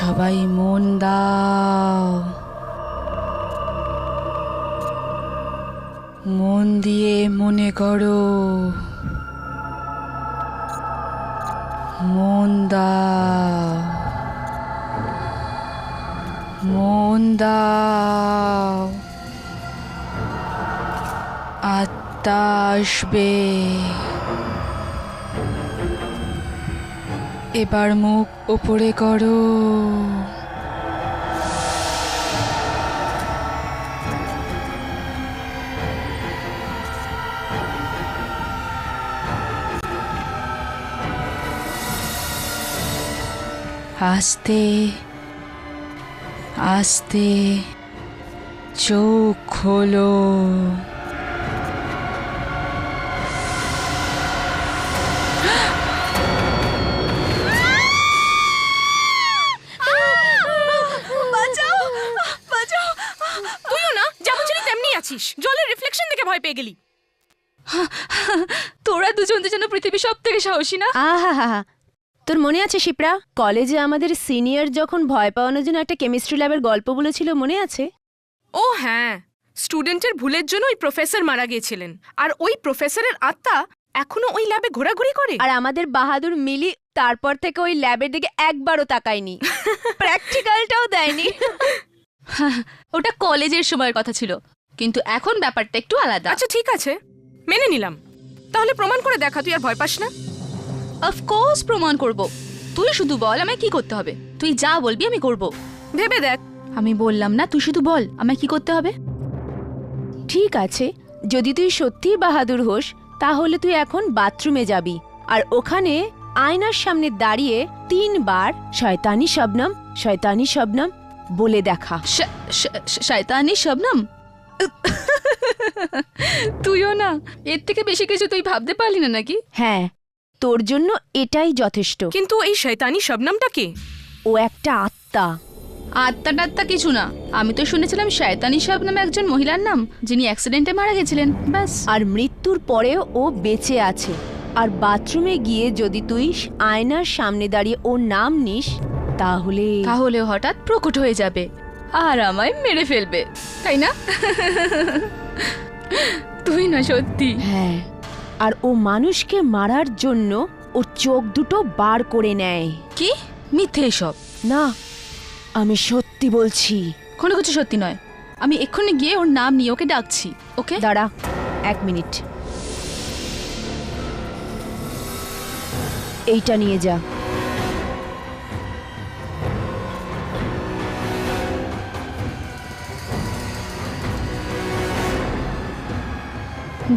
সবাই মন দাও, মন দিয়ে মনে করো, মন দাও, মন দাও। আত্মা আসবে। এবার মুখ উপরে করো। আস্তে আস্তে চোখ খোলো। জলের রিফ্লেকশন দেখে ভয় পেয়ে গেলি। তোরা দুজন যেন পৃথিবীর সব থেকে সাহসী না? আহা, তোর মনে আছে শিপ্রা, কলেজে আমাদের সিনিয়র যখন ভয় পাওয়ানোর জন্য একটা কেমিস্ট্রি ল্যাবের গল্প বলেছিল, মনে আছে? ও হ্যাঁ, স্টুডেন্টের ভুলের জন্য ওই প্রফেসর মারা গিয়েছিলেন, আর ওই প্রফেসরের আত্মা এখনো ওই ল্যাবে ঘোরাঘুরি করে। আর আমাদের বাহাদুর মিলি তারপর থেকে ওই ল্যাবের দিকে একবারও তাকায়নি, প্র্যাকটিক্যালটাও দেয়নি। ওটা কলেজের সময়ের কথা ছিল, কিন্তু এখন ব্যাপারটা একটু আলাদা। আচ্ছা ঠিক আছে, মেনে নিলাম। তাহলে প্রমাণ করে দেখা, তুই আর ভয় পাস না। অফকোর্স প্রমাণ করব। তুই শুধু বল আমায় কি করতে হবে। তুই যা বলবি আমি করব। ভেবে দেখ। আমি বললাম না, তুই শুধু বল আমায় কি করতে হবে। ঠিক আছে, যদি তুই সত্যিই বাহাদুর হোস তাহলে তুই এখন বাথরুমে যাবি, আর ওখানে আয়নার সামনে দাঁড়িয়ে 3 বার শয়তানি শবনম শয়তানি শবনম বলে দেখা। শয়তানি শবনম? তুইও না, এর থেকে বেশি কিছু তুই ভাবতে পারলি না নাকি? হ্যাঁ, তোর জন্য এটাই যথেষ্ট। কিন্তু এই শয়তানি শবনমটা কে? ও একটা আত্মা। আত্মা টাত্মা কিছু না। আমি তো শুনেছিলাম শয়তানি শবনম একজন মহিলার নাম, যিনি অ্যাক্সিডেন্টে মারা গেছিলেন, ব্যাস। আর মৃত্যুর পরেও ও বেঁচে আছে। আর বাথরুমে গিয়ে যদি তুই আয়নার সামনে দাঁড়িয়ে ওর নাম নিস তাহলে হঠাৎ প্রকট হয়ে যাবে আর আমায় মেরে ফেলবে, তাই না? তুই না সত্যি? হ্যাঁ, আর ও মানুষকে মারার জন্য ওর চোখ দুটো বার করে নেয়। কি মিথ্যে এসব? না, আমি সত্যি বলছি। কোনো কিছু সত্যি নয়। আমি এক্ষুনি গিয়ে ওর নাম নিয়ে ওকে ডাকছি। ওকে দাঁড়া 1 মিনিট, এইটা নিয়ে যা।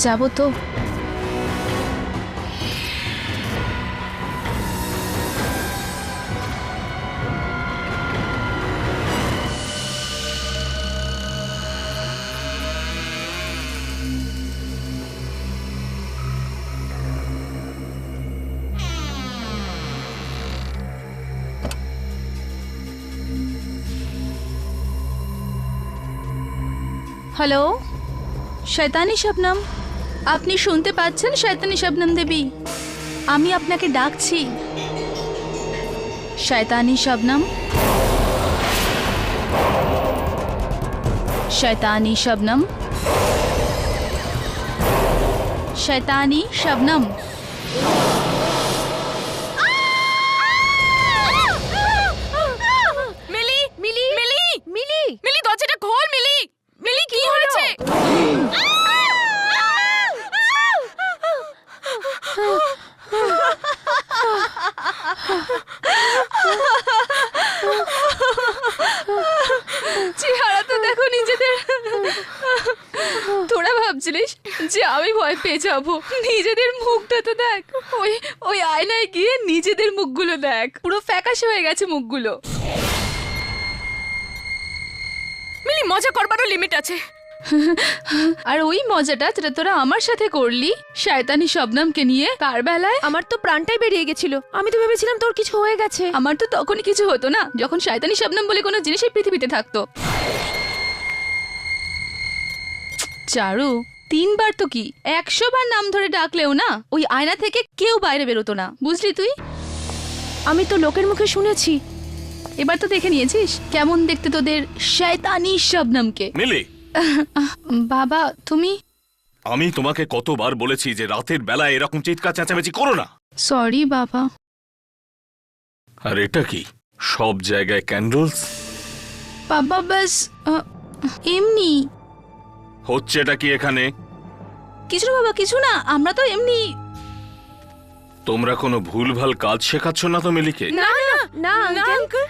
যাবো তো। হ্যালো, শয়তানি শবনম, আপনি শুনতে পাচ্ছেন? শয়তানি শবনম দেবী, আমি আপনাকে ডাকছি। শয়তানি শবনম, শয়তানি শবনম, শয়তানি শবনম। মিলি মিলি মিলি মিলি মিলি, দরজাটা খোল। মিলি মিলি, কি হয়েছে? চেহারা তো দেখো নিজেদের। তোরা ভাবছিলিস যে আমি ভয় পেয়ে যাবো? নিজেদের মুখটা তো দেখ। ওই আয়নায় গিয়ে নিজেদের মুখগুলো দেখ, পুরো ফ্যাকাশে হয়ে গেছে মুখগুলো। মিলি, মজা করবারও লিমিট আছে। আর ওই মজাটা যেটা তোরা আমার সাথে করলি শয়তানি শবনমকে নিয়ে, তার বেলায় আমার তো প্রাণটাই বেরিয়ে গেছিল। আমি তো ভেবেছিলাম তোর কিছু হয়ে গেছে। আমার তো তখনই কিছু হতো না, যখন শয়তানি শবনম বলে কোনো জিনিস এই পৃথিবীতে থাকতো। চারু, 3 বার তো কি 100 বার নাম ধরে ডাকলেও না ওই আয়না থেকে কেউ বাইরে বেরোতো না, বুঝলি তুই? আমি তো লোকের মুখে শুনেছি এবার তো দেখে নিয়েছিস কেমন দেখতে তোদের শয়তানি শবনমকে। মিলি, বাবা তুমি। আমি তোমাকে কতবার বলেছি যে রাতের বেলা এরকম চিৎকার চেঁচামেচি করো না। সরি বাবা। আর এটা কি, সব জায়গায় ক্যান্ডেলস? বাবা বাস এমনি। হচ্ছে এটা কি এখানে? কিছু না বাবা, কিছু না, আমরা তো এমনি। তোমরা কোনো ভুলভাল কাজ শেখাচ্ছ না তো মিলিকে? না না না আঙ্কেল,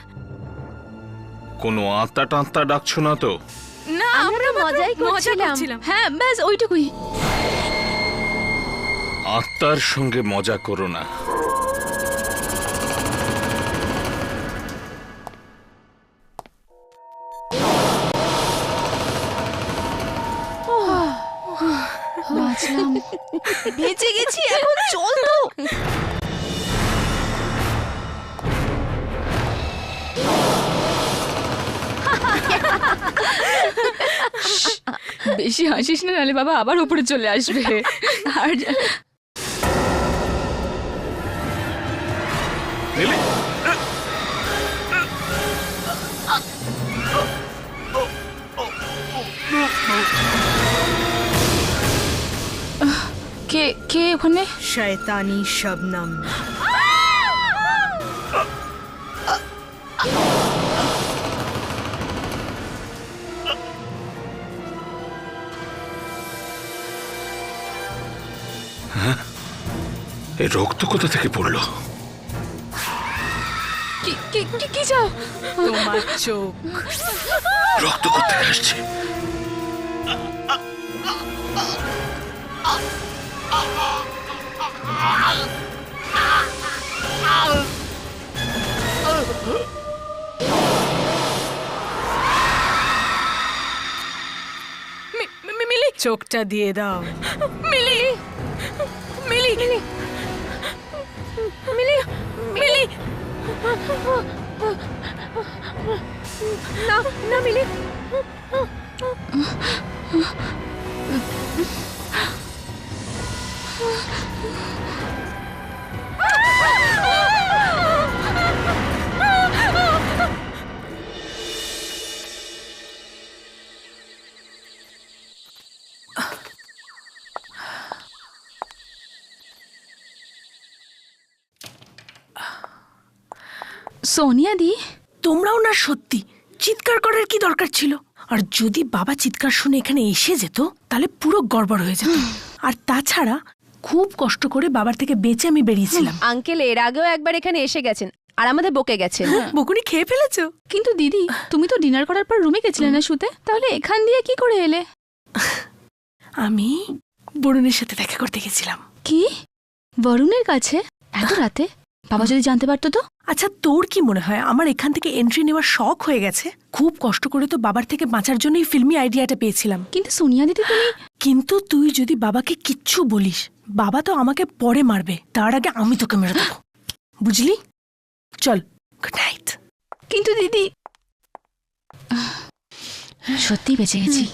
কোনো আত্মা টাত্তা ডাকছো না তো? না, আমরা মজাই করছিলাম। হ্যাঁ ব্যাস ওইটুকুই। আত্মার সঙ্গে মজা করো না। বাঁচলাম, বেঁচে গেছি, এখন চল তো। বেশি হাসিস না, নাহলে বাবা আবার উপরে চলে আসবে। আর মিলি, কে কে ওখানে? শয়তানি শবনম। এই রক্ত কোথা থেকে পড়লো? কি কি কি কি চাও? তোমার চোখ। রক্ত কোথা থেকে আসছে? মিলি, চোখটা দিয়ে দাও। মিলি, মিলি, মিলি, মিলি, মিলি, না না মিলি, সোনিয়া দি, তোমরাও না সত্যি চিৎকার করার কি দরকার ছিল? আর যদি বাবা চিৎকার শুনে এখানে এসে যেত তাহলে পুরো গড়বড় হয়ে যেত। আর তাছাড়া খুব কষ্ট করে বাবার থেকে বেঁচে আমি বেরিয়েছিলাম। আঙ্কেল এর আগেও একবার এখানে এসে গেছেন আর আমাদের বকে গেছেন। বকুনি খেয়ে ফেলেছো? কিন্তু দিদি তুমি তো ডিনার করার পর রুমে গেছিলে না শুতে, তাহলে এখান দিয়ে কি করে এলে? আমি বরুণের সাথে দেখা করতে গেছিলাম। কি বরুণের কাছে এত রাতে? বাবা যদি জানতে পারতো তো? আচ্ছা তোর কি মনে হয় আমার এখান থেকে এন্ট্রি নেওয়ার শখ হয়ে গেছে? খুব কষ্ট করে তো বাবার থেকে বাঁচার জন্য এই ফিল্মি আইডিয়াটা পেয়েছিলাম। কিন্তু সোনিয়া দিদি তুমি। কিন্তু তুই যদি বাবাকে কিচ্ছু বলিস, বাবা তো আমাকে পরে মারবে, তার আগে আমি তোকে মেরে দেবো, বুঝলি? চল, গুড নাইট। কিন্তু দিদি সত্যি বেঁচে গেছি।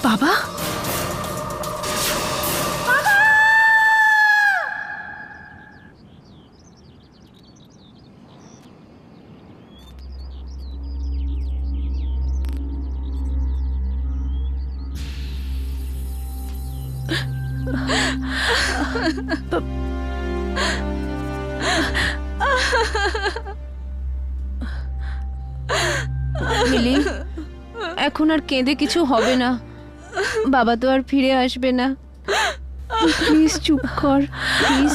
বাবা, মিলি, এখন আর কেঁদে কিছু হবে না, বাবা তো আর ফিরে আসবে না। প্লিজ চুপ কর, প্লিজ।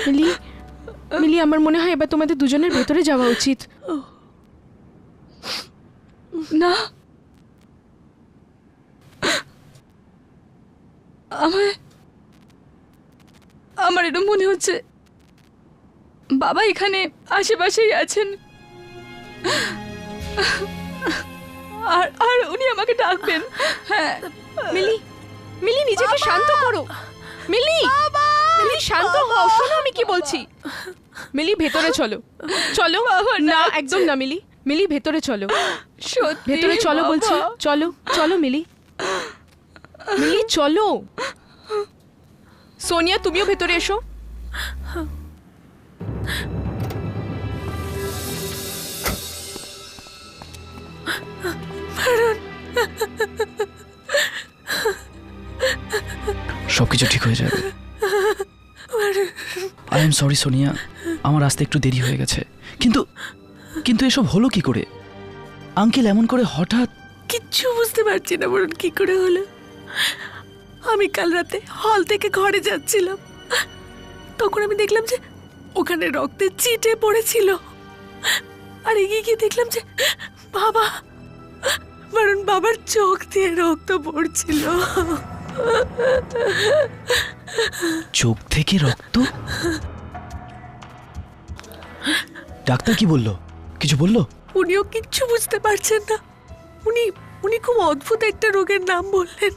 মিলি, মিলি, আমার মনে হয় এবার তোমাদের দুজনের ভেতরে যাওয়া উচিত। না, আমার এটা মনে হচ্ছে বাবা এখানে আশেপাশেই আছেন, আর আর উনি আমাকে ডাকবেন। হ্যাঁ মিলি, মিলি, নিজেকে শান্ত করো। মিলি মিলি শান্ত হও, শোনো আমি কি বলছি। মিলি ভেতরে চলো, চলো। না একদম না মিলি, মিলি ভেতরে চলো, সত্যি ভেতরে চলো বলছি, বাবা। চলো চলো মিলি, মিলি চলো। সোনিয়া তুমিও ভেতরে এসো। সবকিছু ঠিক হয়ে যাবে। আই এম সরি সোনিয়া, আমার আসতে একটু দেরি হয়ে গেছে। কিন্তু কিন্তু এসব হলো কি করে? আঙ্কেল এমন করে হঠাৎ? কিচ্ছু বুঝতে পারছি না বরুণ, কি করে হলো। আমি কাল রাতে হল থেকে ঘরে যাচ্ছিলাম, তখন আমি দেখলাম যে ওখানে রক্তের চিটে পড়েছিল। আর এগিয়ে গিয়ে দেখলাম যে বাবা, বরুণ বাবার চোখ দিয়ে রক্ত পড়ছিল। চোখ থেকে রক্ত? ডাক্তার কি বললো? কিছু বললো? উনিও কিচ্ছু বুঝতে পারছেন না। উনি উনি খুব অদ্ভুত একটা রোগের নাম বললেন।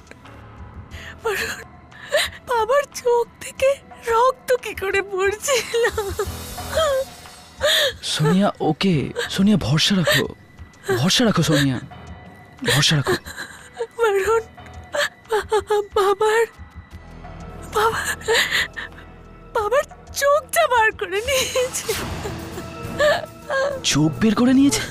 বরুণ, বাবার চোখ থেকে রক্ত কি করে পড়ছিল। সোনিয়া ওকে, সোনিয়া ভরসা রাখো, ভরসা রাখো সোনিয়া, ভরসা রাখো। বরুণ, বাবার বাবার বাবার চোখটা বার করে নিয়েছে। চোখ বের করে নিয়েছে?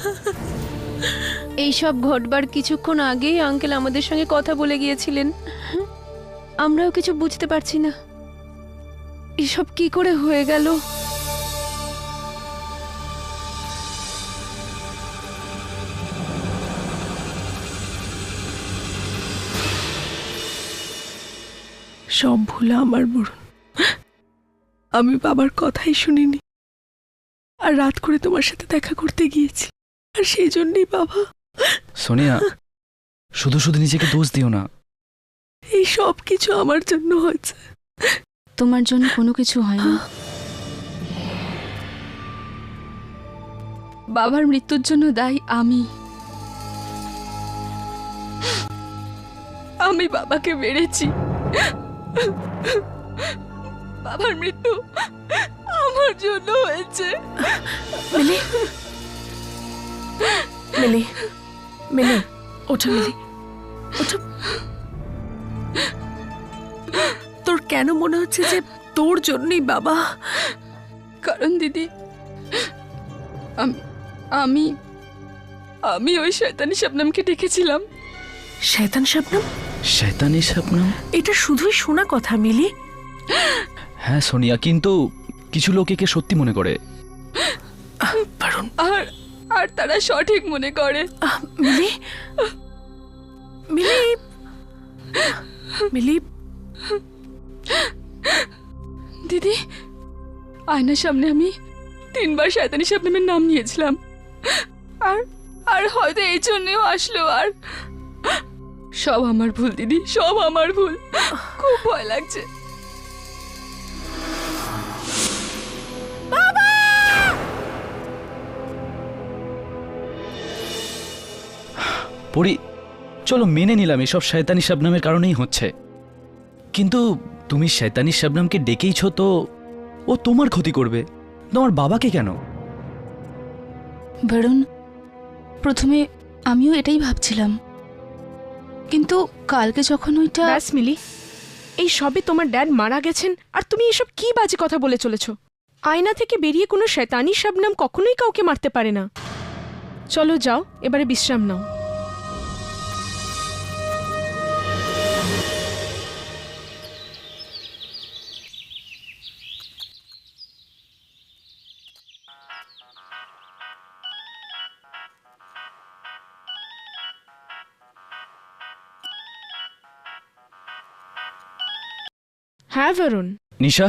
এইসব ঘটবার কিছুক্ষণ আগেই আঙ্কেল আমাদের সঙ্গে কথা বলে গিয়েছিলেন। আমরাও কিছু বুঝতে পারছি না এসব কি করে হয়ে গেল। সব ভুলা আমার বরুণ, আমি বাবার কথাই শুনিনি, আর রাত করে তোমার সাথে দেখা করতে গিয়েছি, আর সেই জন্যই বাবা। সোনিয়া শুধু শুধু নিজেকে দোষ দিও না। এই সব কিছু আমার জন্য হয়েছে। তোমার জন্য কোনো কিছু হয়নি। বাবার মৃত্যুর জন্য দায়ী আমি বাবাকে মেরেছি। বাবার মৃত্যু আমার জন্য হয়েছে। মিলি, মিলি, মিলি, ওঠো মিলি, ওঠো। তোর কেন মনে হচ্ছে যে তোর জন্যই বাবা? কারণ দিদি, আমি আমি ওই শয়তানি শবনমকে ডেকেছিলাম। শয়তান শবনম? শয়তানি স্বপ্নম? এটা শুধুই শোনা কথা মিলি। হ্যাঁ সোনিয়া, কিন্তু কিছু লোক একে সত্যি মনে করে। বরুণ, আর আর তারা সঠিক মনে করে। মিলি, মিলি, মিলি, দিদি, আয়নার সামনে আমি 3 বার শয়তানি শবনমের নাম নিয়েছিলাম, আর আর হয়তো এই জন্যও আসলো। আর সব আমার ভুল দিদি, সব আমার ভুল। খুব ভয় লাগছে। পরি, চলো মেনে নিলাম এসব শয়তানি শবনমের কারণেই হচ্ছে, কিন্তু তুমি শয়তানি শবনমকে ডেকেইছ তো ও তোমার ক্ষতি করবে, তোমার বাবাকে কেন? বরুণ, প্রথমে আমিও এটাই ভাবছিলাম, কিন্তু কালকে যখন ওইটা ব্যাস মিলি, এই সবে তোমার ড্যাড মারা গেছেন আর তুমি এসব কি বাজে কথা বলে চলেছো। আয়না থেকে বেরিয়ে কোনো শয়তানি শবনম কখনোই কাউকে মারতে পারে না। চলো যাও, এবারে বিশ্রাম নাও। হ্যাঁ বরুণ, নিশা,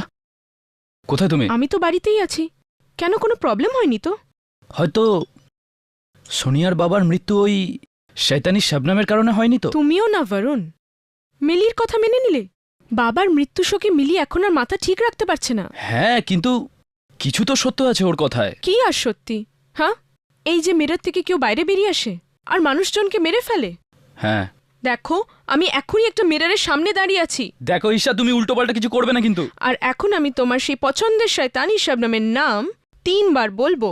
কোথায় তুমি? আমি তো বাড়িতেই আছি। কেন, কোনো প্রবলেম হয়নি তো? হয়তো সোনিয়ার বাবার মৃত্যু ওই শয়তানি শবনমের কারণে হয়নি তো? তুমিও না বরুণ, মিলির কথা মেনে নিলে। বাবার মৃত্যু শোকে মিলি এখন আর মাথা ঠিক রাখতে পারছে না। হ্যাঁ, কিন্তু কিছু তো সত্য আছে ওর কথায়। কি আর সত্যি? হ্যাঁ, এই যে মিরর থেকে কেউ বাইরে বেরিয়ে আসে আর মানুষজনকে মেরে ফেলে। হ্যাঁ, দেখো, আমি এখনই একটা মিররের সামনে দাঁড়িয়ে আছি, দেখো ঈশা, তুমি উল্টোপাল্টা কিছু করবে না কিন্তু। আর এখন আমি তোমার সেই পছন্দের শয়তানি শবনমের নাম 3 বার বলবো।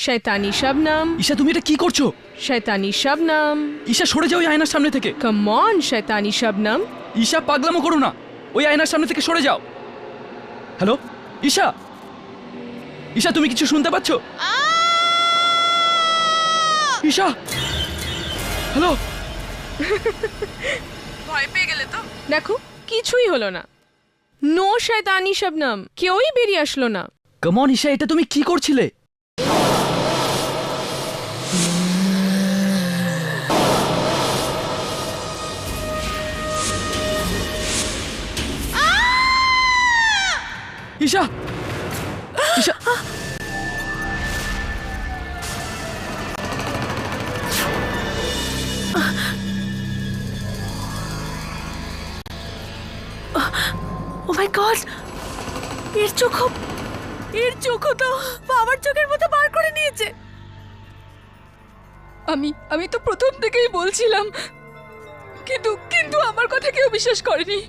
শয়তানি শবনম, ঈশা, তুমি এটা কি করছো? শয়তানি শবনম, ঈশা, সরে যাও ওই আয়নার সামনে থেকে। কাম অন শয়তানি শবনম। ঈশা, পাগলামো করো না, ওই আয়নার সামনে থেকে সরে যাও। হ্যালো ঈশা, ঈশা, তুমি কিছু শুনতে পাচ্ছ? ঈশা, হ্যালো। ভয় পেয়ে গেলে তো? দেখো, কিছুই হলো না। নো শয়তানি শবনম, কেউই বেরিয়ে আসলো না। কাম অন ঈশা, এটা তুমি কি করছিলে? ঈশা, ঈশা, ও মাই গড, এর চোখও তো বাবার চোখের মতো বার করে নিয়েছে। আমি তো প্রথম থেকেই বলছিলাম, কিন্তু কিন্তু আমার কথা কেউ বিশ্বাস করেনি।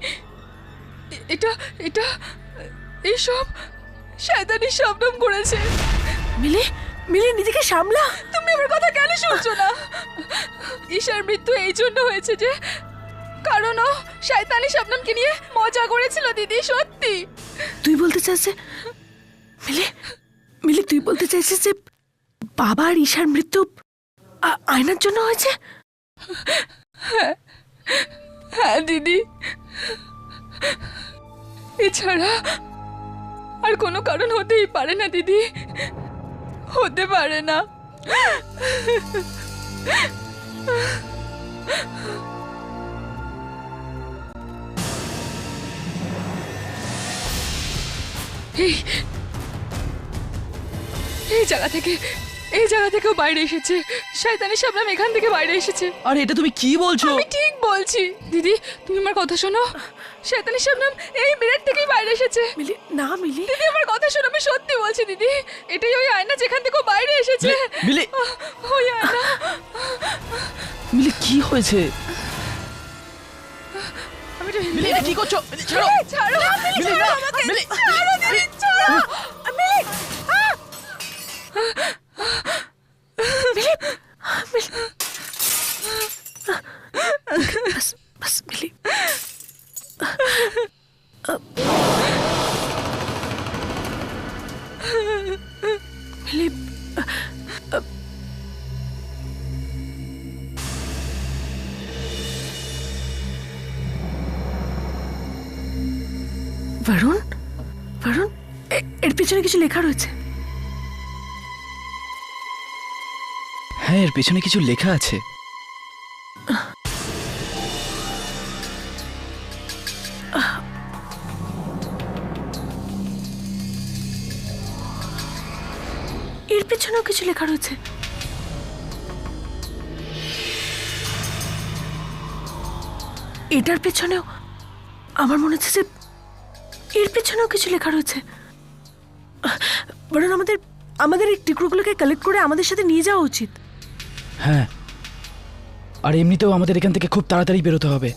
এটা এটা এইসব শয়তানি শবনম করেছে। মিলি, মিলি, নিজেকে সামলা। তুমি আমার কথা কেন শুনছো না? ঈশার মৃত্যু এই জন্য হয়েছে যে কারণ ও শয়তানি শবনমকে নিয়ে মজা করেছিল দিদি, সত্যি। তুই বলতে চাইছিস মিলি, মিলি, তুই বলতে চাইছিস যে বাবা আর ঈশার মৃত্যু আয়নার জন্য হয়েছে? হ্যাঁ দিদি, এছাড়া আর কোনো কারণ হতেই পারে না দিদি, হতে পারে না। এই এই জায়গা থেকেও বাইরে এসেছে শয়তানি শবনম, এখান থেকে বাইরে এসেছে। আরে এটা তুমি কি বলছো? আমি ঠিক বলছি দিদি, তুমি আমার কথা শোনো। শয়তানি শবনম এই মিরর থেকেই বাইরে এসেছে। মিলি, না মিলি, দিদি আমার কথা শোনো, আমি সত্যি বলছি দিদি, এটাই ওই আয়না যেখান থেকে ও বাইরে এসেছে। মিলি, ওই আয়না। মিলি, কি হয়েছে? আমি তো মিলি, এটা কি করছো? মিলি, ছাড়ো। ছাড়ো মিলি, না, মিলি, ছাড়ো দিদি, ছাড়ো। মিলি, বাস বাস মিলি। মিলি, বরুণ, বরুণ, এর পিছনে কিছু লেখা রয়েছে। হ্যাঁ, এর পেছনে কিছু লেখা আছে। এর পিছনেও কিছু লেখা রয়েছে। এটার পেছনেও আমার মনে হচ্ছে যে এর পেছনেও কিছু লেখা রয়েছে। বরং আমাদের এই টুকরোগুলোকে কালেক্ট করে আমাদের সাথে নিয়ে যাওয়া উচিত। হ্যাঁ, আর এমনিতেও আমাদের এখান থেকে খুব তাড়াতাড়ি বেরোতে হবে।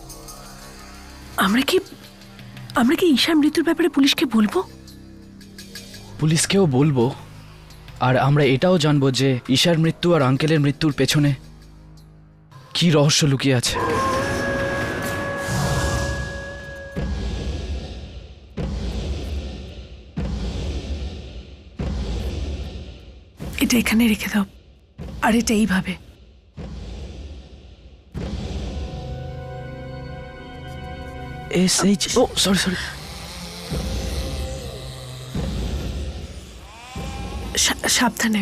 আমরা কি ঈশার মৃত্যুর ব্যাপারে পুলিশকে বলবো? পুলিশকেও বলবো, আর আমরা এটাও জানবো যে ঈশার মৃত্যু আর আঙ্কেলের মৃত্যুর পেছনে কি রহস্য লুকিয়ে আছে। এটা এখানে রেখে দাও, আর এটা এইভাবে। SH, ও সরি, সাবধানে।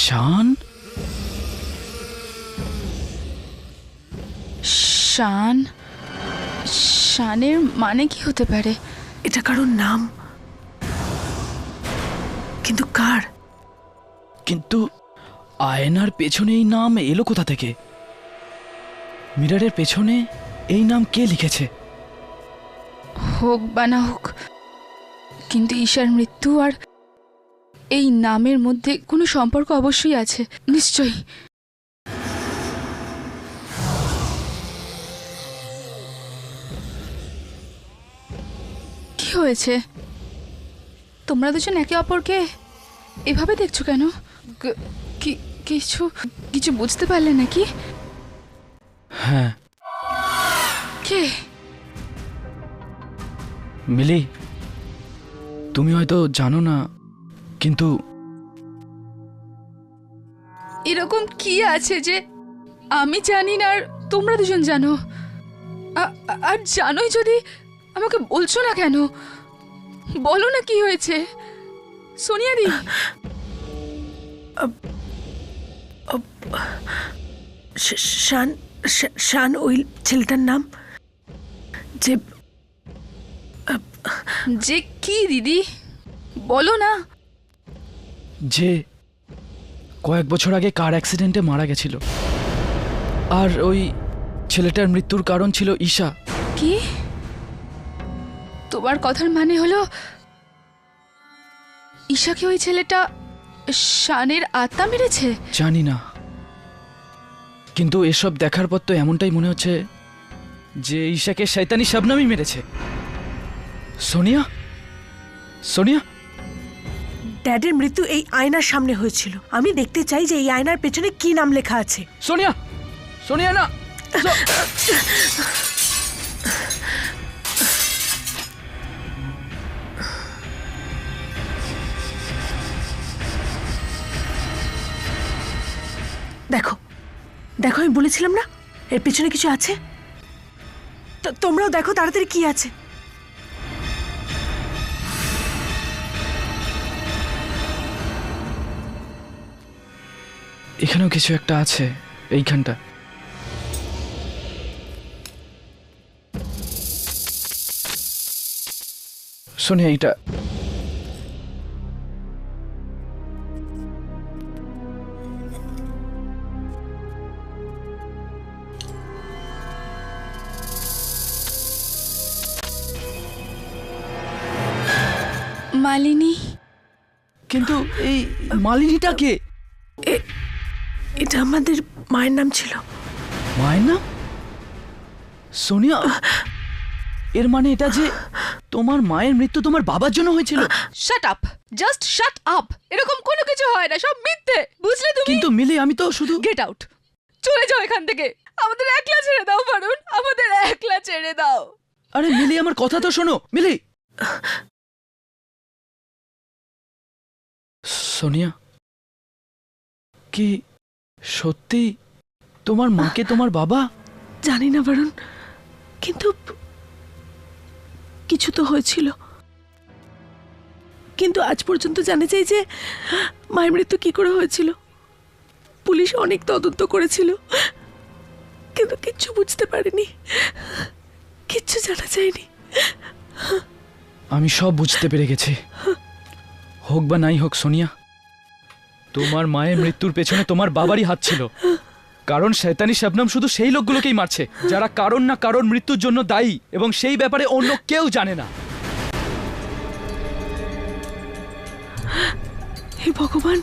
শান? শান? শানের মানে কি হতে পারে? এটা কারোর নাম, কিন্তু কার? কিন্তু আয়নার পেছনে এই নাম এলো কোথা থেকে? মিররের পেছনে এই নাম কে লিখেছে? হোক বা না হোক, কিন্তু ঈশার মৃত্যু আর এই নামের মধ্যে কোনো সম্পর্ক অবশ্যই আছে, নিশ্চয়ই। কি হয়েছে? তোমরা দুজন একে অপরকে এভাবে দেখছো কেন? কিছু কিছু বুঝতে পারলে নাকি? হ্যাঁ কে? মিলি, তুমি হয়তো জানো না, কিন্তু এরকম কি আছে যে আমি জানি না আর তোমরা দুজন জানো? আর জানোই যদি আমাকে বলছো না কেন? বলো না কি হয়েছে সোনিয়াদি। শান শান ওই ছেলেটার নাম যে যে কি দিদি, বলো না। যে কয়েক বছর আগে কার অ্যাক্সিডেন্টে মারা গেছিল, আর ওই ছেলেটার মৃত্যুর কারণ ছিল ঈশা। কি? তোমার কথার মানে হলো ঈশাকে ওই ছেলেটা শানের আত্মা মেরেছে? জানি না, কিন্তু এসব দেখার পর তো এমনটাই মনে হচ্ছে যে ঈশাকে শয়তানি শাবনামই মেরেছে। সোনিয়া, সোনিয়া, ড্যাডের মৃত্যু এই আয়নার সামনে হয়েছিল। আমি দেখতে চাই যে এই আয়নার পেছনে কি নাম লেখা আছে। সোনিয়া, সোনিয়া না। দেখো দেখো, আমি বলেছিলাম না এর পেছনে কিছু আছে। তোমরাও দেখো তাড়াতাড়ি কি আছে। এখানেও কিছু একটা আছে, এইখানটা। সোনিয়া, এইটা মালিনী। কিন্তু এই মালিনীটা কে? এটা আমাদের মায়ের নাম ছিল। মায়ের নাম? সোনিয়া, এর মানে এটা যে তোমার মায়ের মৃত্যু তোমার বাবার জন্য হয়েছিল? Shut up, just shut up. এরকম কোনো কিছু হয় না, সব মিথ্যে, বুঝলে তুমি? কিন্তু মিলি, আমি তো শুধু... গেট আউট, চলে যাও এখান থেকে। আমাদের একলা ছেড়ে দাও বারুন, আমাদের একলা ছেড়ে দাও। আরে মিলি, আমার কথা তো শোনো। মিলি, সোনিয়া, কি সত্যি তোমার মাকে তোমার বাবা? জানি না বরুণ, কিন্তু কিছু তো হয়েছিল। কিন্তু আজ পর্যন্ত জানা যায় যে মায়ের মৃত্যু কি করে হয়েছিল। পুলিশ অনেক তদন্ত করেছিল, কিন্তু কিচ্ছু বুঝতে পারেনি, কিচ্ছু জানা যায়নি। আমি সব বুঝতে পেরে গেছি। হোক বা নাই হোক সোনিয়া, তোমার মায়ের মৃত্যুর পেছনে তোমার বাবারই হাত ছিল। কারণ শয়তানি শাবনাম শুধু সেই লোকগুলোকেই মারছে যারা কারণ না কারণ মৃত্যুর জন্য দায়ী, এবং সেই ব্যাপারে অন্য কেউ জানে না। হে ভগবান,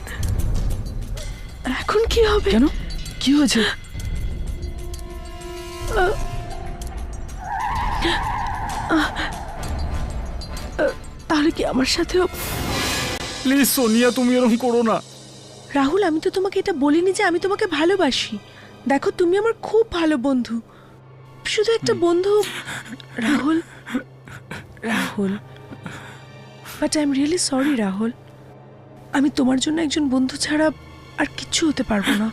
এখন কি হবে? কেন, কি হয়েছে? তাহলে কি আমার সাথেও? প্লিজ সোনিয়া, তুমি এরকম করো না। রাহুল, আমি তো তোমাকে এটা বলিনি যে আমি তোমাকে ভালোবাসি। দেখো, তুমি আমার খুব ভালো বন্ধু, শুধু একটা বন্ধু। Rahul, Rahul, but I am really sorry Rahul. আমি তোমার জন্য একজন বন্ধু ছাড়া আর কিচ্ছু হতে পারবো না।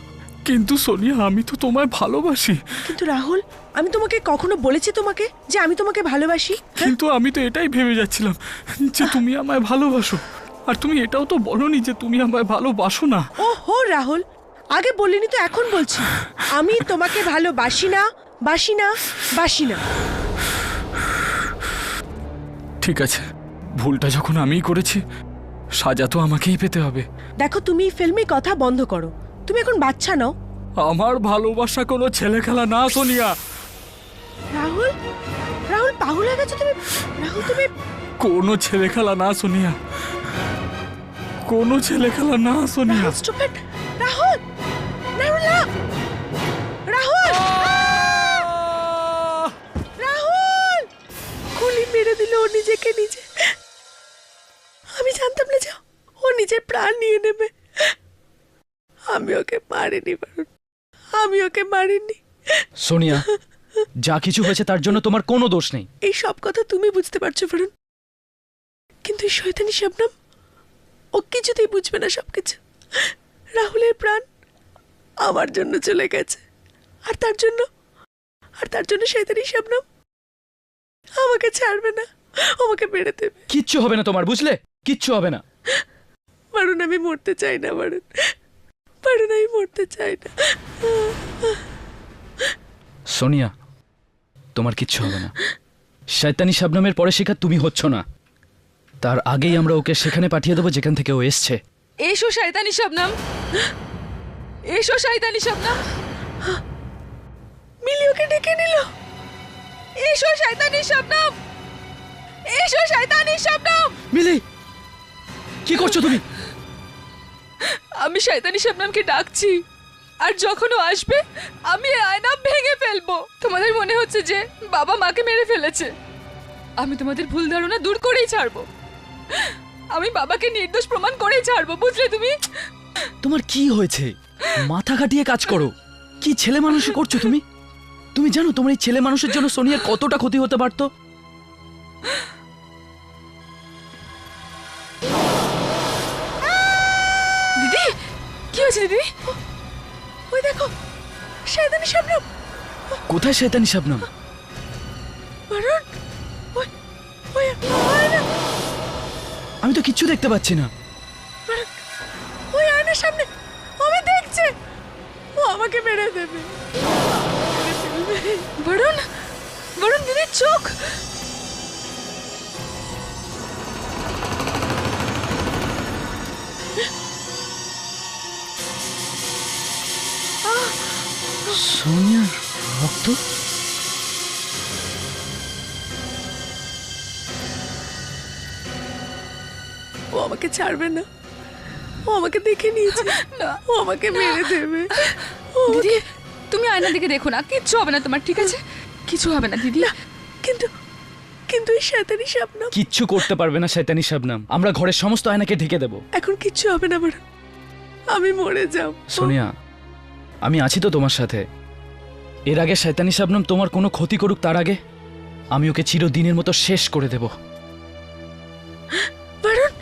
কিন্তু সোনিয়া, আমি তো তোমায় ভালোবাসি। কিন্তু রাহুল, আমি তোমাকে কখনো বলেছি তোমাকে যে আমি তোমাকে ভালোবাসি? কিন্তু আমি তো এটাই ভেবে যাচ্ছিলাম যে তুমি আমায় ভালোবাসো, আর তুমি এটাও তো বলোনি যে তুমি আমায় ভালোবাসো না। ও হো রাহুল, আগে বলিনি তো এখন বলছি, আমি তোমাকে ভালোবাসি না, বাসি না, বাসি না। ঠিক আছে, ভুলটা যখন আমিই করেছি, সাজা তো আমাকেই পেতে হবে। দেখো, তুমি ফিল্মি কথা বন্ধ করো। তুমি এখন বাচ্চা নাও। আমার ভালোবাসা কোনো ছেলে খেলা না সোনিয়া। রাহুল, রাহুল পাগল হয়ে গেছো তুমি। রাহুল, তুমি কোনো ছেলে খেলা না সোনিয়া, কোনো ছেলে খেলা না সোনিয়া। স্টুপিড রাহুল, রাহুল না! রাহুল, রাহুল! গুলি মেরে দিল ও নিজেকে নিজে। আমি জানতাম না যে ও নিজের প্রাণ নিয়ে নেবে। আমি ওকে মারিনি বারুণ, আমি ওকে মারিনি। সোনিয়া, যা কিছু হয়েছে তার জন্য তোমার কোনো দোষ নেই। এই সব কথা তুমি বুঝতে পারছো বারুণ, কিন্তু এই শয়তানি শবনম ও কিছুতেই বুঝবে না সবকিছু। রাহুলের প্রাণ আমার জন্য চলে গেছে, আর তার জন্য শয়তানি শবনম আমাকে ছাড়বে না, আমাকে মেরে দেবে। কিচ্ছু হবে না তোমার, বুঝলে? কিচ্ছু হবে না। বারুণ, আমি মরতে চাই না বারুণ, বারুণ আমি মরতে চাই না। সোনিয়া, তোমার কিচ্ছু হবে না। শয়তানি শাবনামের পরে শিকার তুমি হচ্ছ না, তার আগেই আমরা ওকে সেখানে পাঠিয়ে দেবো যেখান থেকে ও এসছে। এসো শয়তানি শবনম, এসো শয়তানি শবনম। মিলি ওকে ডেকে নিল। এসো শয়তানি শবনম, এসো শয়তানি শবনম। মিলি, কি করছো তুমি? আমি শয়তানি শবনমকে ডাকছি, আর যখন ও আসবে আমি এই আয়না ভেঙে ফেলবো। তোমাদের মনে হচ্ছে যে বাবা মাকে মেরে ফেলেছে, আমি তোমাদের ভুল ধারণা দূর করেই ছাড়বো। আমি বাবাকে নির্দোষ প্রমাণ করেই ছাড়বো, বুঝলে তুমি? তোমার কি হয়েছে? মাথা খাটিয়ে কাজ করো। কি ছেলে মানুষ করছো তুমি? তুমি জানো তোমার এই ছেলে মানুষের জন্য সোনিয়ার কতটা ক্ষতি হতে পারতো? দিদি, কি হয়েছে দিদি? ওই দেখো শয়তানি শবনম। কোথায় শয়তানি শাবনাম? বারুণ, ওই ওই আয়না, আমি তো কিচ্ছু দেখতে পাচ্ছি না। ওই আয়নার সামনে আমি দেখছে, ও আমাকে মেরে দেবে। বরুণ, বরুণ দিদির চোখ। সোনিয়ার রক্ত? ও আমাকে ছাড়বে না, ও আমাকে দেখে নিয়েছে না, ও আমাকে মেরে দেবে। দিদি, তুমি আয়নার দিকে দেখো না, কিচ্ছু হবে না তোমার, ঠিক আছে? কিছু হবে না দিদি। কিন্তু কিন্তু এই শয়তানি শবনম কিচ্ছু করতে পারবে না শয়তানি শাবনাম। আমরা ঘরের সমস্ত আয়নাকে ঢেকে দেব। এখন কিচ্ছু হবে না বারুণ, আমি মরে যাব। সোনিয়া, আমি আছি তো তোমার সাথে। এর আগে শয়তানি শাবনাম তোমার কোনো ক্ষতি করুক, তার আগে আমি ওকে চিরদিনের মতো শেষ করে দেব। বারুণ,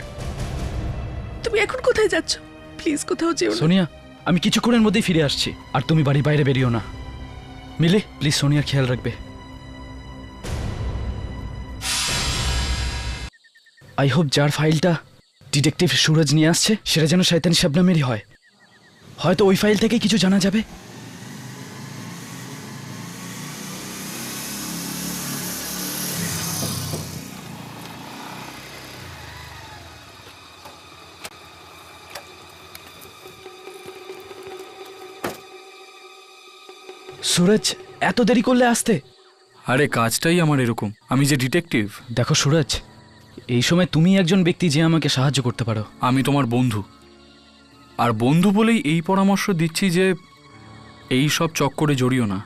তুমি এখন কোথায় যাচ্ছ? প্লিজ কোথাও যেও না। সোনিয়া, আমি কিছুক্ষণের মধ্যেই ফিরে আসছি, আর তুমি বাড়ির বাইরে বেরিও না। মিলি, প্লিজ সোনিয়ার খেয়াল রাখবে। আই হোপ যার ফাইলটা ডিটেকটিভ সুরজ নিয়ে আসছে সেটা যেন শয়তানি শাবনামেরই হয়। হয়তো ওই ফাইল থেকে কিছু জানা যাবে। সুরজ, এত দেরি করলে আসতে? আরে কাজটাই আমার এরকম, আমি যে ডিটেকটিভ। দেখো সুরজ, এই সময় তুমি একজন ব্যক্তি যে আমাকে সাহায্য করতে পারো। আমি তোমার বন্ধু, আর বন্ধু বলেই এই পরামর্শ দিচ্ছি যে এই সব চক্করে জড়িও না,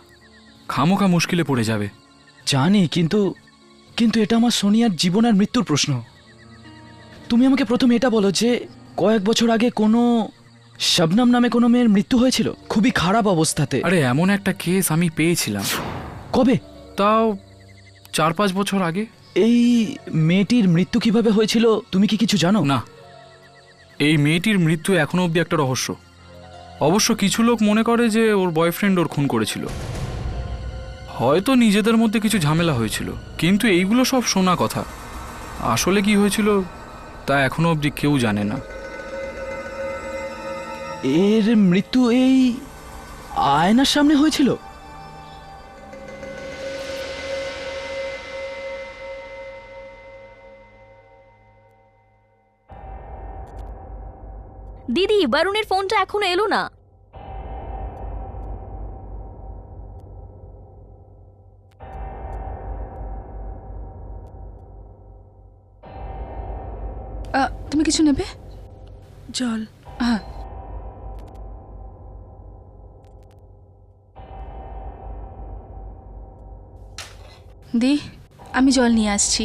খামোখা মুশকিলে পড়ে যাবে। জানি, কিন্তু কিন্তু এটা আমার সোনিয়ার জীবন আর মৃত্যুর প্রশ্ন। তুমি আমাকে প্রথমে এটা বলো যে কয়েক বছর আগে কোনো শবনম নামে কোনো মেয়ের মৃত্যু হয়েছিল, খুবই খারাপ অবস্থাতে। আরে এমন একটা কেস আমি পেয়েছিলাম। কবে? তাও 4-5 বছর আগে। এই মেয়েটির মৃত্যু কিভাবে হয়েছিল তুমি কি কিছু জানো? না, এই মেয়েটির মৃত্যু এখনো অবধি একটা রহস্য। অবশ্য কিছু লোক মনে করে যে ওর বয়ফ্রেন্ড ওর খুন করেছিল, হয়তো নিজেদের মধ্যে কিছু ঝামেলা হয়েছিল, কিন্তু এইগুলো সব শোনা কথা। আসলে কি হয়েছিল তা এখনো অবধি কেউ জানে না। এর মৃত্যু এই আয়নার সামনে হয়েছিল? দিদি, বরুণের ফোনটা এখনো এলো না। তুমি কিছু নেবে? জল। হ্যাঁ। দি, আমি জল নিয়ে আসছি।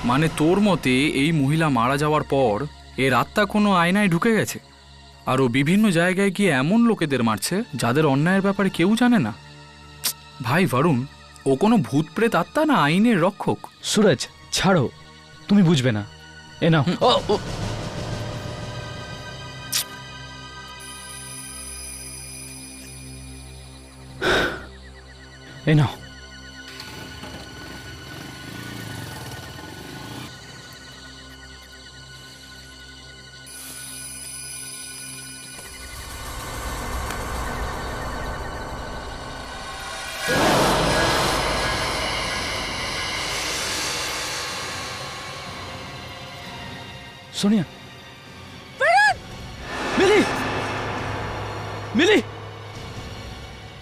মানে তোর মতে এই মহিলা মারা যাওয়ার পর এর আত্মা কোনো আয়নায় ঢুকে গেছে আর ও বিভিন্ন জায়গায় গিয়ে এমন লোকেদের মারছে যাদের অন্যায়ের ব্যাপারে কেউ জানে না। ভাই বরুণ, ও কোনো ভূত প্রেত আত্মা না আইনের রক্ষক? সুরজ ছাড়ো, তুমি বুঝবে না। এ নাও। এ নাও। সোনিয়া, মিলি, মিলি,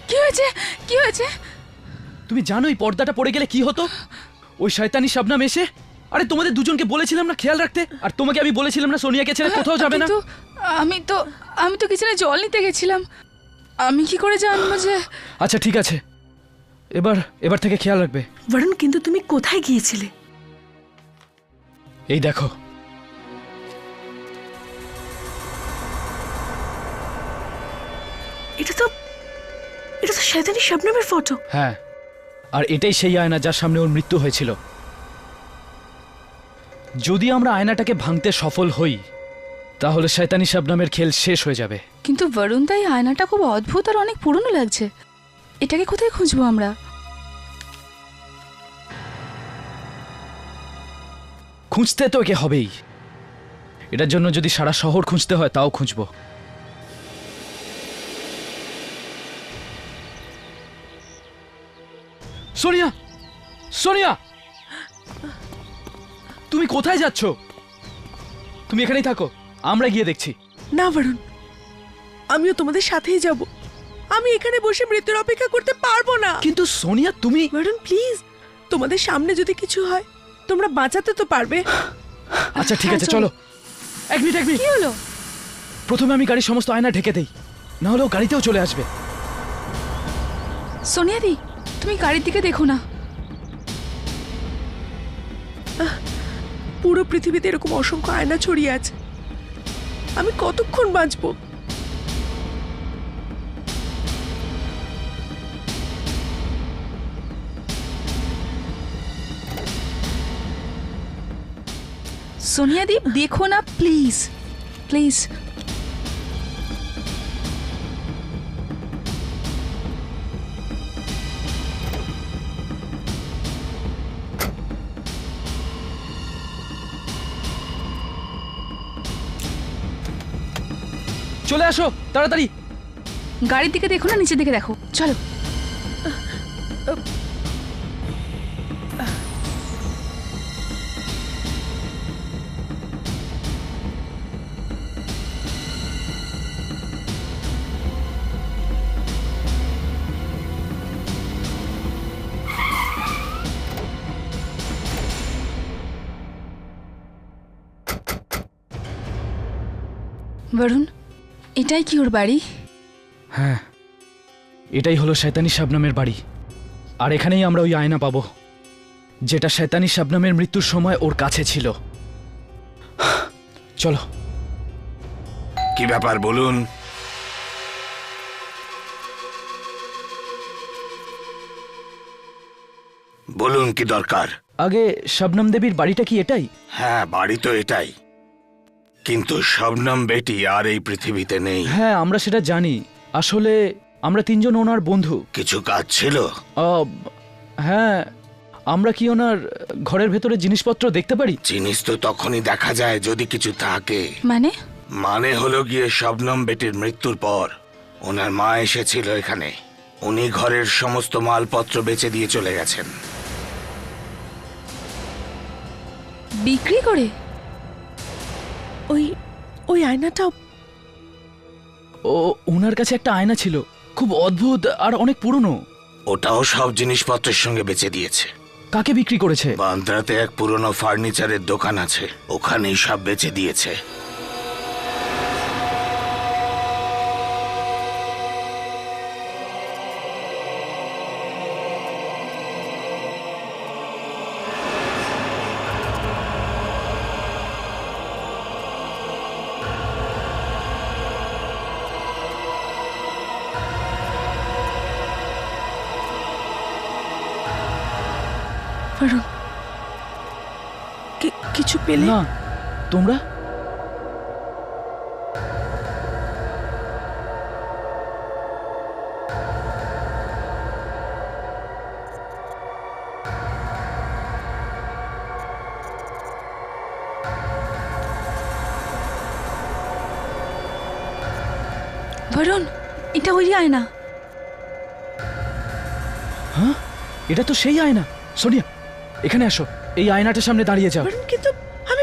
কি হয়েছে? কি হয়েছে? তুমি জানো এই পর্দাটা পড়ে গেলে কি হতো? ওই শয়তানি শাবনাম এসে, আরে তোমাদের দুজনকে বলেছিলাম না খেয়াল রাখতে, আর তোমাকে আমি বলেছিলাম না সোনিয়াকে ছেড়ে কোথাও যাবে না। কিন্তু আমি তো কিচেনে জল নিতে গেছিলাম, আমি কি করে জানবো যে? আচ্ছা ঠিক আছে, এবার থেকে খেয়াল রাখবে। বরুণ, কিন্তু তুমি কোথায় গিয়েছিলে? এই দেখো, এটা তো শয়তানি শাবনামের ফটো। হ্যাঁ, আর এটাই সেই আয়না যার সামনে ওর মৃত্যু হয়েছিল। যদি আমরা আয়নাটাকে ভাঙতে সফল হই তাহলে শয়তানি শাবনামের খেল শেষ হয়ে যাবে। কিন্তু বরুণ, তাই আয়নাটা খুব অদ্ভুত আর অনেক পুরনো লাগছে। এটাকে কোথায় খুঁজবো আমরা? খুঁজতে তো একে হবেই। এটার জন্য যদি সারা শহর খুঁজতে হয় তাও খুঁজবো। সোনিয়া, সোনিয়া, তুমি কোথায় যাচ্ছ? তুমি এখানেই থাকো, আমরা গিয়ে দেখছি। না বরুণ, আমিও তোমাদের সাথেই যাব। আমি এখানে বসে মৃত্যুর অপেক্ষা করতে পারবো না। কিন্তু সোনিয়া তুমি। বরুণ প্লিজ, তোমাদের সামনে যদি কিছু হয় তোমরা বাঁচাতে তো পারবে। আচ্ছা ঠিক আছে, চলো। এক মিনিট। কি হলো? প্রথমে আমি গাড়ির সমস্ত আয়না ঢেকে দেই, না হলেও গাড়িতেও চলে আসবে। সোনিয়া দি, তুমি গাড়ির দিকে দেখো না। পুরো পৃথিবীতে এরকম অসংখ্য আয়না ছড়িয়ে আছে, আমি কতক্ষণ বাঁচবো? সোনিয়া দি, দেখো না প্লিজ, প্লিজ। চলে আসো তাড়াতাড়ি। গাড়ির দিকে দেখো না, নিচের দিকে দেখো, চলো। বরুণ, এটাই কি ওর বাড়ি? হ্যাঁ, এটাই হলো শয়তানি শাবনামের বাড়ি। আর এখানেই আমরা ওই আয়না পাবো যেটা শয়তানি শাবনামের মৃত্যুর সময় ওর কাছে ছিল। চলো। কি ব্যাপার বলুন? বলুন কি দরকার? আগে শবনম দেবীর বাড়িটা কি এটাই? হ্যাঁ, বাড়ি তো এটাই, কিন্তু শবনম বেটি আর এই পৃথিবীতে নেই। হ্যাঁ, আমরা সেটা জানি। আসলে আমরা তিনজন ওনার বন্ধু। কিছু কাজ ছিল? আহ, হ্যাঁ, আমরা কি ওনার ঘরের ভেতরে জিনিসপত্র দেখতে পারি? জিনিস তো তখনই দেখা যায় যদি কিছু থাকে। মানে হলো গিয়ে শবনম বেটির মৃত্যুর পর ওনার মা এসেছিল এখানে। উনি ঘরের সমস্ত মালপত্র বেচে দিয়ে চলে গেছেন। বিক্রি করে? ওই আয়নাটা ও, ওনার কাছে একটা আয়না ছিল, খুব অদ্ভুত আর অনেক পুরনো। ওটাও সব জিনিসপত্রের সঙ্গে বেচে দিয়েছে। কাকে বিক্রি করেছে? বান্দ্রাতে এক পুরনো ফার্নিচারের দোকান আছে, ওখানেই সব বেচে দিয়েছে। বরুণ, কিছু পেলে? না, তোমরা? বরুণ, এটা ওই আয়না। হ্যাঁ, এটা তো সেই আয়না। সোনিয়া, এখানে আসো, এই আয়নাটার সামনে দাঁড়িয়ে যাও। বরুণ, কিন্তু আমি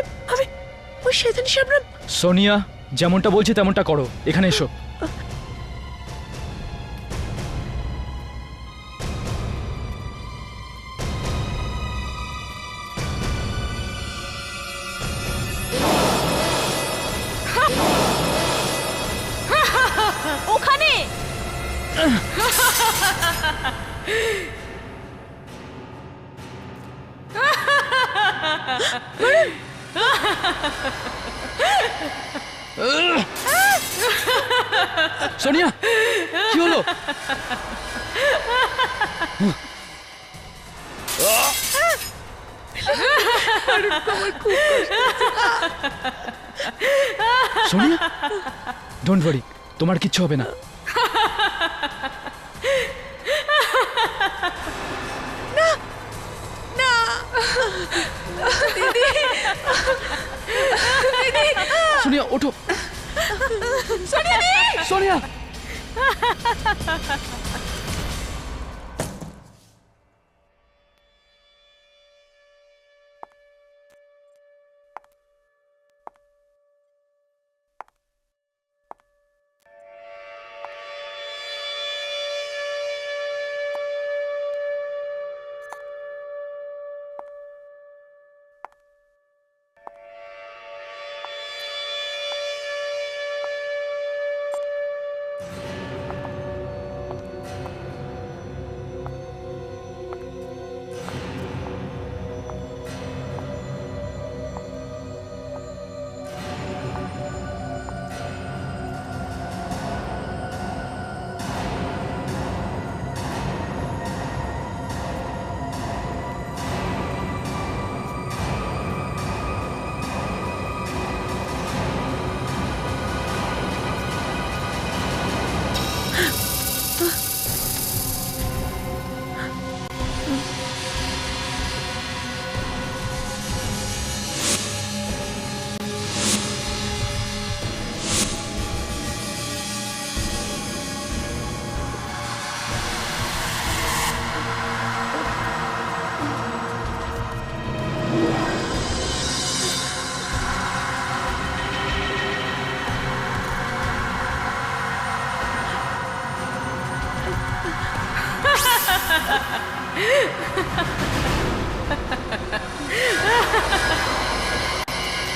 ওই শয়তানি শবনম। সোনিয়া, যেমনটা বলছি তেমনটা করো, এখানে এসো। ওখানে সোনিয়া, কি হলো? সোনিয়া, ডোন্ট ওয়ারি, তোমার কিচ্ছু হবে না। সোনিয়া, ওঠো। সোনিয়া,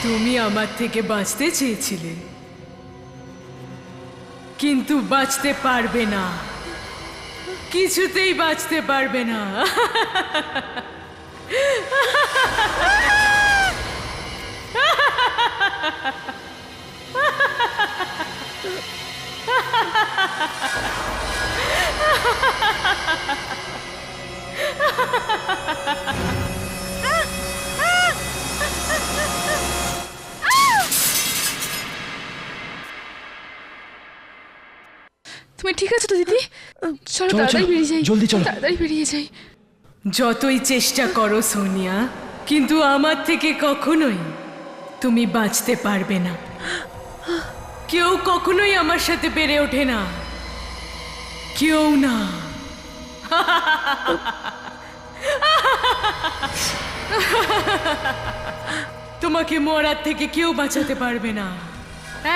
তুমি আমার থেকে বাঁচতে চেয়েছিলে, কিন্তু বাঁচতে পারবে না, কিছুতেই বাঁচতে পারবে না। তুমি ঠিক আছো তো দিদি? চলো, তাড়াতাড়ি চলো, বেরিয়ে যাই, জলদি চলো। তাড়াতাড়ি বেরিয়ে যাই। যতই চেষ্টা করো সোনিয়া, কিন্তু আমার থেকে কখনোই তুমি বাঁচতে পারবে না। কেউ কখনোই আমার সাথে পেরে ওঠে না, কেউ না। তোমাকে মরার থেকে কেউ বাঁচাতে পারবে না।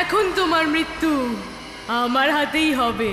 এখন তোমার মৃত্যু আমার হাতেই হবে।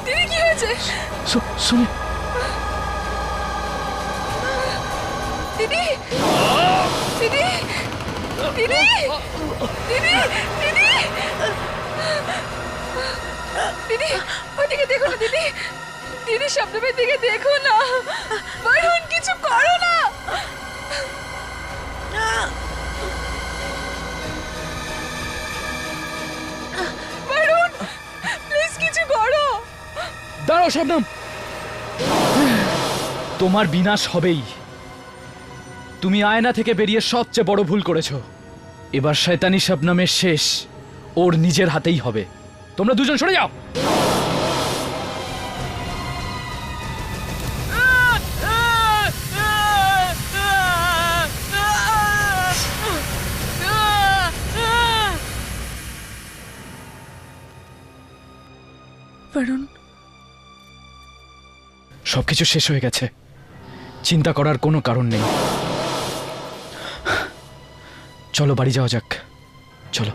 দিদি কি হয়েছে? সোনিয়া, দিদি দিদি দিদি দিদি দিদি দিদি ওদিকে দেখো না দিদি, দিদি শবনমের দিকে দেখো না। বরুণ কিছু করো না। বরুণ প্লিজ কিছু করো। দাঁড়াও শবনম, তোমার বিনাশ হবেই। তুমি আয়না থেকে বেরিয়ে সবচেয়ে বড় ভুল করেছো। এবার শয়তানি শবনমের শেষ ওর নিজের হাতেই হবে। তোমরা দুজন সরে যাও। বরুণ সবকিছু শেষ হয়ে গেছে, চিন্তা করার কোনো কারণ নেই। চলো বাড়ি যাওয়া যাক, চলো।